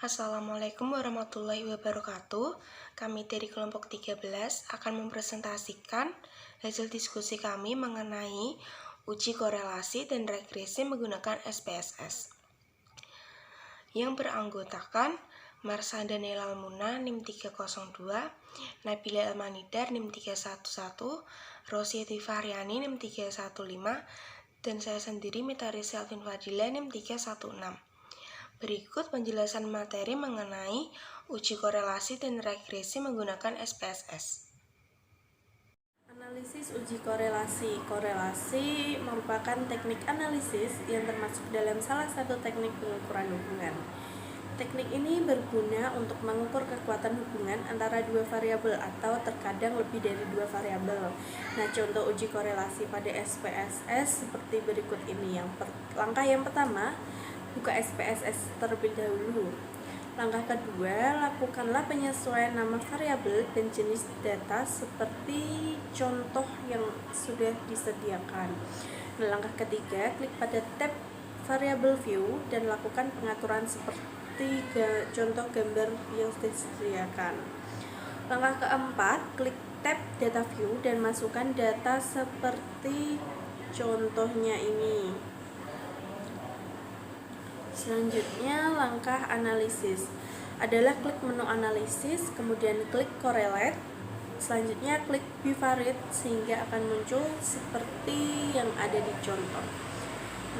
Assalamualaikum warahmatullahi wabarakatuh. Kami dari kelompok 13 akan mempresentasikan hasil diskusi kami mengenai uji korelasi dan regresi menggunakan SPSS yang beranggotakan Marsanda Nelal Muna NIM 302, Nabila Elmanidar NIM 311, Rosyati Faryani NIM 315, dan saya sendiri Mitari Selvin Fadila NIM 316. Berikut penjelasan materi mengenai uji korelasi dan regresi menggunakan SPSS. Analisis uji korelasi. Korelasi merupakan teknik analisis yang termasuk dalam salah satu teknik pengukuran hubungan. Teknik ini berguna untuk mengukur kekuatan hubungan antara dua variabel atau terkadang lebih dari dua variabel. Nah, contoh uji korelasi pada SPSS seperti berikut ini. Langkah yang pertama, buka SPSS terlebih dahulu. Langkah kedua, lakukanlah penyesuaian nama variabel dan jenis data seperti contoh yang sudah disediakan. Nah, langkah ketiga, klik pada tab variable view dan lakukan pengaturan seperti contoh gambar yang disediakan. Langkah keempat, klik tab data view dan masukkan data seperti contohnya ini. Selanjutnya, langkah analisis adalah klik menu analisis, kemudian klik correlate. Selanjutnya klik bivariate sehingga akan muncul seperti yang ada di contoh.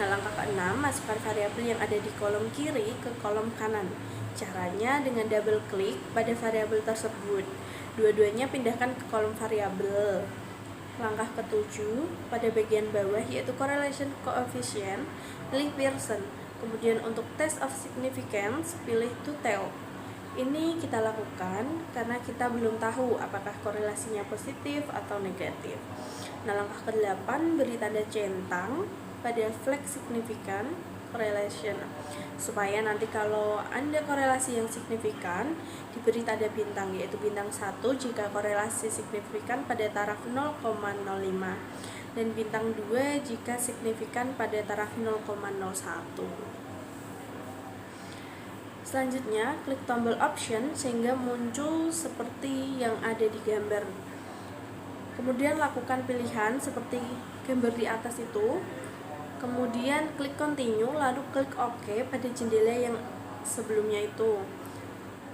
Nah, langkah keenam, masukkan variabel yang ada di kolom kiri ke kolom kanan. Caranya dengan double klik pada variabel tersebut. Dua-duanya pindahkan ke kolom variabel. Langkah ketujuh, pada bagian bawah yaitu correlation coefficient, pilih Pearson. Kemudian untuk test of significance, pilih to tail. Ini kita lakukan karena kita belum tahu apakah korelasinya positif atau negatif. Nah, langkah ke-8, beri tanda centang pada flag signifikan correlation, supaya nanti kalau Anda korelasi yang signifikan diberi tanda bintang, yaitu bintang 1 jika korelasi signifikan pada taraf 0,05 dan bintang 2 jika signifikan pada taraf 0,01. Selanjutnya, klik tombol option sehingga muncul seperti yang ada di gambar. Kemudian lakukan pilihan seperti gambar di atas itu. Kemudian klik continue, lalu klik OK pada jendela yang sebelumnya itu.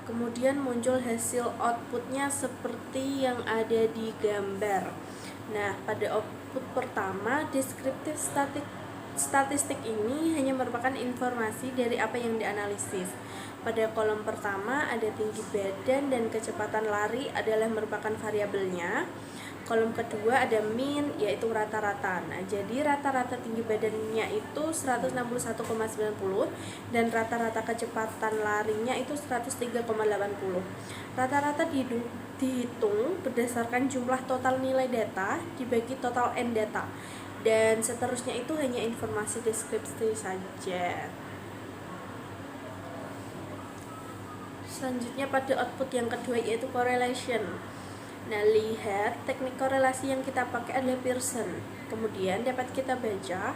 Kemudian muncul hasil outputnya seperti yang ada di gambar. Nah, pada output pertama, deskriptif statistik ini hanya merupakan informasi dari apa yang dianalisis. Pada kolom pertama ada tinggi badan dan kecepatan lari adalah merupakan variabelnya. Kolom kedua ada mean, yaitu rata-rata. Nah, jadi rata-rata tinggi badannya itu 161,90 dan rata-rata kecepatan larinya itu 103,80. Rata-rata dihitung berdasarkan jumlah total nilai data dibagi total n data. Dan seterusnya itu hanya informasi deskripsi saja. Selanjutnya pada output yang kedua yaitu correlation. Nah, lihat teknik korelasi yang kita pakai adalah Pearson. Kemudian dapat kita baca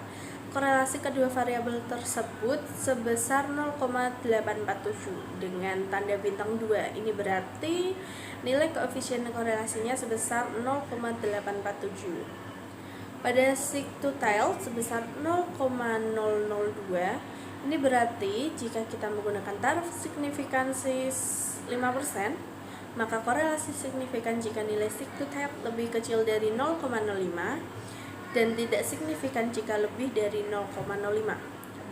korelasi kedua variabel tersebut sebesar 0,847 dengan tanda bintang 2. Ini berarti nilai koefisien korelasinya sebesar 0,847. Pada sig to tail sebesar 0,002. Ini berarti jika kita menggunakan taraf signifikansi 5%, maka korelasi signifikan jika nilai sig to tail lebih kecil dari 0,05 dan tidak signifikan jika lebih dari 0,05.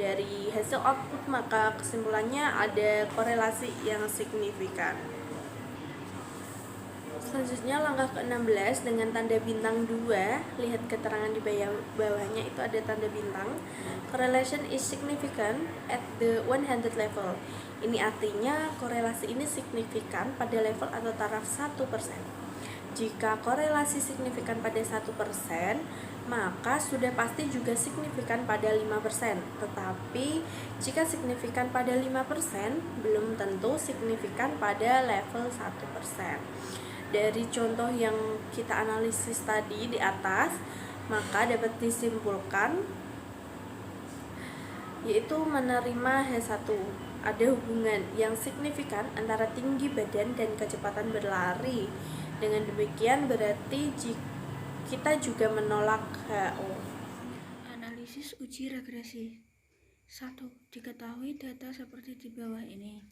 Dari hasil output maka kesimpulannya ada korelasi yang signifikan. Selanjutnya langkah ke-16 dengan tanda bintang 2, lihat keterangan di bawahnya itu ada tanda bintang. Correlation is significant at the 100 level. Ini artinya korelasi ini signifikan pada level atau taraf 1%. Jika korelasi signifikan pada 1%, maka sudah pasti juga signifikan pada 5%. Tetapi jika signifikan pada 5%, belum tentu signifikan pada level 1%. Dari contoh yang kita analisis tadi di atas, maka dapat disimpulkan yaitu menerima H1. Ada hubungan yang signifikan antara tinggi badan dan kecepatan berlari. Dengan demikian berarti kita juga menolak HO. Analisis uji regresi. 1. Diketahui data seperti di bawah ini.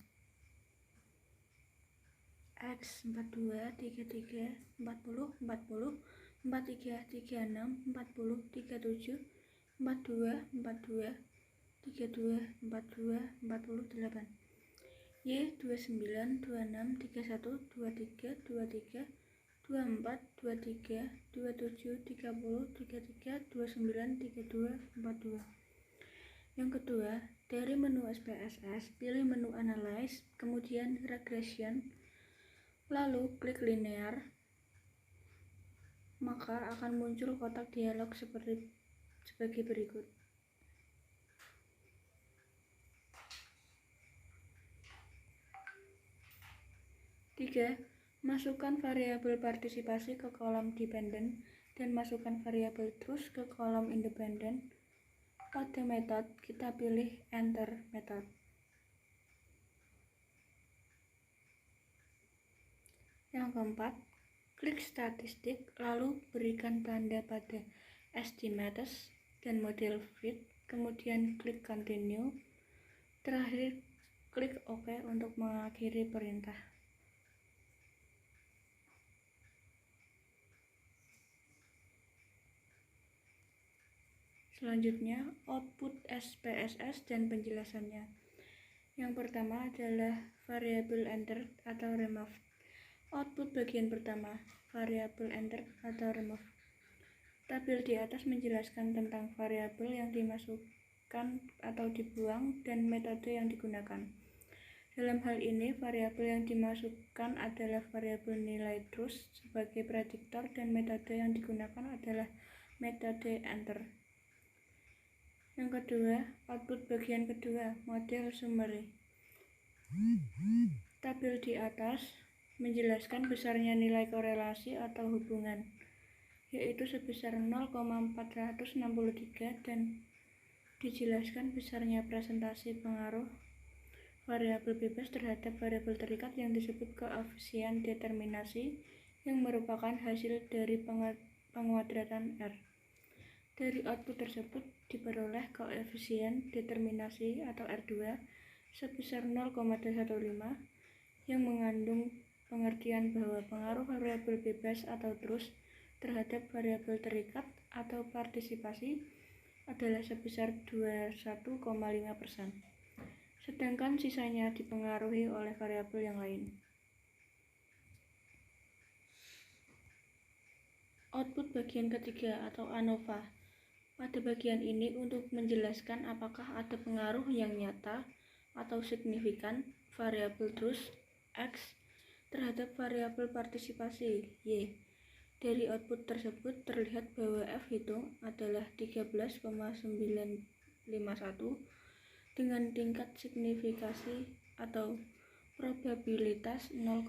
X 42, 33, 40, 40, 43, 36, 40, 37, 42, 42, 32, 42, 48. Y 29, 26, 31, 23, 23, 24, 23, 27, 30, 33, 29, 32, 42. Yang kedua, dari menu SPSS, pilih menu Analyze, kemudian Regression, lalu klik Linear, maka akan muncul kotak dialog sebagai berikut. Tiga, masukkan variabel partisipasi ke kolom dependent dan masukkan variabel truth ke kolom independent. Pada metode, kita pilih Enter Method. Yang keempat, klik statistik, lalu berikan tanda pada estimates dan model fit, kemudian klik continue. Terakhir, klik OK untuk mengakhiri perintah. Selanjutnya, output SPSS dan penjelasannya. Yang pertama adalah variabel enter atau remove. Output bagian pertama, variabel enter atau remove. Tabel di atas menjelaskan tentang variabel yang dimasukkan atau dibuang dan metode yang digunakan. Dalam hal ini, variabel yang dimasukkan adalah variabel nilai truth sebagai prediktor dan metode yang digunakan adalah metode enter. Yang kedua, output bagian kedua, model summary. Tabel di atas menjelaskan besarnya nilai korelasi atau hubungan, yaitu sebesar 0,463 dan dijelaskan besarnya presentasi pengaruh variabel bebas terhadap variabel terikat yang disebut koefisien determinasi yang merupakan hasil dari penguadratan R. Dari output tersebut diperoleh koefisien determinasi atau R2 sebesar 0,215 yang mengandung pengertian bahwa pengaruh variabel bebas atau truth terhadap variabel terikat atau partisipasi adalah sebesar 21,5%. Sedangkan sisanya dipengaruhi oleh variabel yang lain. Output bagian ketiga atau ANOVA. Pada bagian ini untuk menjelaskan apakah ada pengaruh yang nyata atau signifikan variabel truth X terhadap variabel partisipasi Y. Dari output tersebut terlihat bahwa F hitung adalah 13,951 dengan tingkat signifikasi atau probabilitas 0,000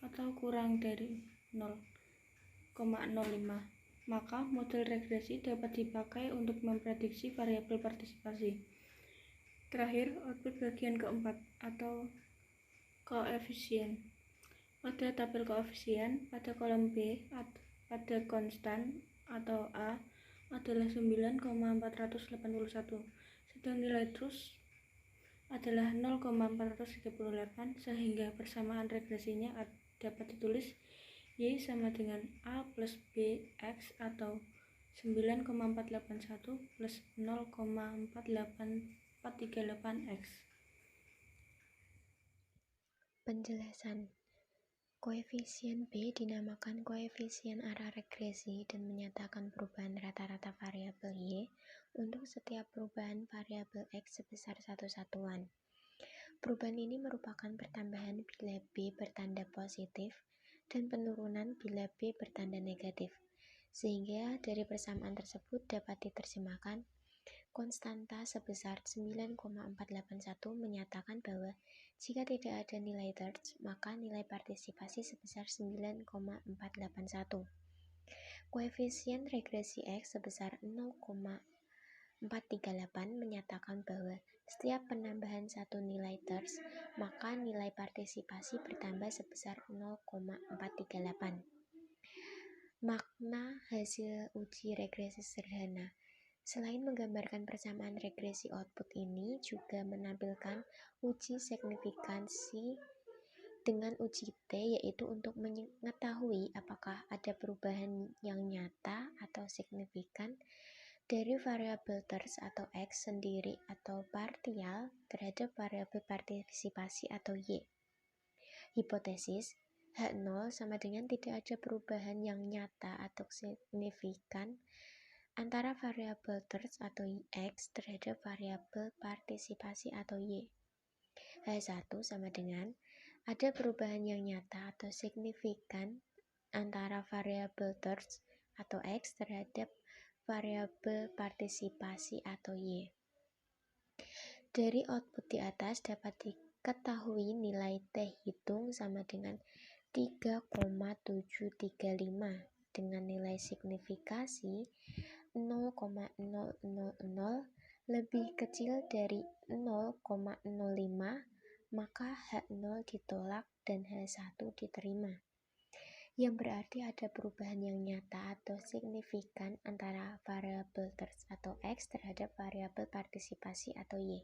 atau kurang dari 0,05. Maka model regresi dapat dipakai untuk memprediksi variabel partisipasi. Terakhir, output bagian keempat atau koefisien. Pada tabel koefisien, pada kolom B, pada konstan atau A adalah 9,481, sedang nilai truth adalah 0,438, sehingga persamaan regresinya dapat ditulis Y sama dengan A plus B X atau 9,481 plus 0,48438 X. Penjelasan. Koefisien B dinamakan koefisien arah regresi dan menyatakan perubahan rata-rata variabel Y untuk setiap perubahan variabel X sebesar satu satuan. Perubahan ini merupakan pertambahan bila B bertanda positif dan penurunan bila B bertanda negatif, sehingga dari persamaan tersebut dapat diterjemahkan konstanta sebesar 9,481 menyatakan bahwa jika tidak ada nilai thirds, maka nilai partisipasi sebesar 9,481. Koefisien regresi X sebesar 0,484 438 menyatakan bahwa setiap penambahan satu nilai TERS, maka nilai partisipasi bertambah sebesar 0,438. Makna hasil uji regresi sederhana. Selain menggambarkan persamaan regresi output ini juga menampilkan uji signifikansi dengan uji T, yaitu untuk mengetahui apakah ada perubahan yang nyata atau signifikan dari variabel TERS atau X sendiri atau partial terhadap variabel partisipasi atau Y. Hipotesis H0 sama dengan tidak ada perubahan yang nyata atau signifikan antara variabel TERS atau X terhadap variabel partisipasi atau Y. H1 sama dengan ada perubahan yang nyata atau signifikan antara variabel TERS atau X terhadap variabel partisipasi atau Y. Dari output di atas dapat diketahui nilai T hitung sama dengan 3,735 dengan nilai signifikasi 0,000 lebih kecil dari 0,05, maka H0 ditolak dan H1 diterima, yang berarti ada perubahan yang nyata atau signifikan antara variabel TERS atau X terhadap variabel partisipasi atau Y.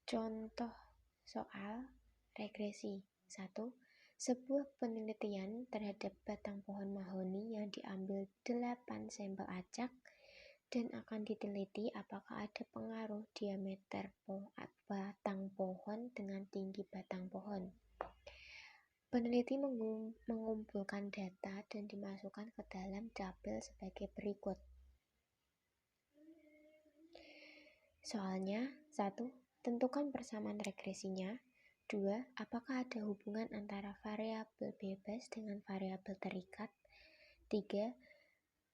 Contoh soal regresi 1. Sebuah penelitian terhadap batang pohon mahoni yang diambil 8 sampel acak dan akan diteliti apakah ada pengaruh diameter batang pohon dengan tinggi batang pohon. Peneliti mengumpulkan data dan dimasukkan ke dalam tabel sebagai berikut. Soalnya 1. Tentukan persamaan regresinya. 2. Apakah ada hubungan antara variabel bebas dengan variabel terikat? 3.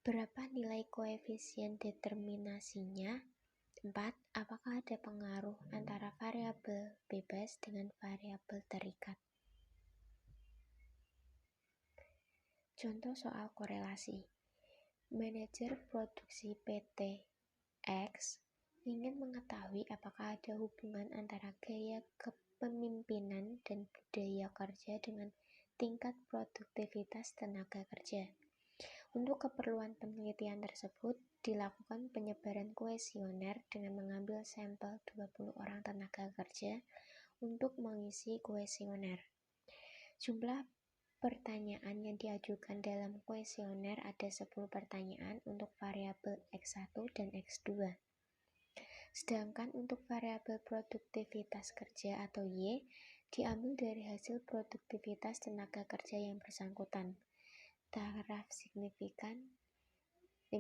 Berapa nilai koefisien determinasinya? 4. Apakah ada pengaruh antara variabel bebas dengan variabel terikat? Contoh soal korelasi. Manajer produksi PT X ingin mengetahui apakah ada hubungan antara gaya kepemimpinan dan budaya kerja dengan tingkat produktivitas tenaga kerja. Untuk keperluan penelitian tersebut, dilakukan penyebaran kuesioner dengan mengambil sampel 20 orang tenaga kerja untuk mengisi kuesioner. Jumlah pertanyaan yang diajukan dalam kuesioner ada 10 pertanyaan untuk variabel X1 dan X2. Sedangkan untuk variabel produktivitas kerja atau Y diambil dari hasil produktivitas tenaga kerja yang bersangkutan. Taraf signifikan 5%.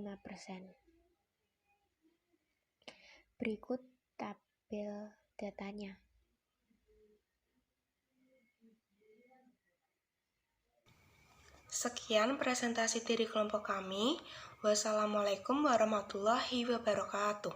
Berikut tabel datanya. Sekian presentasi dari kelompok kami. Wassalamualaikum warahmatullahi wabarakatuh.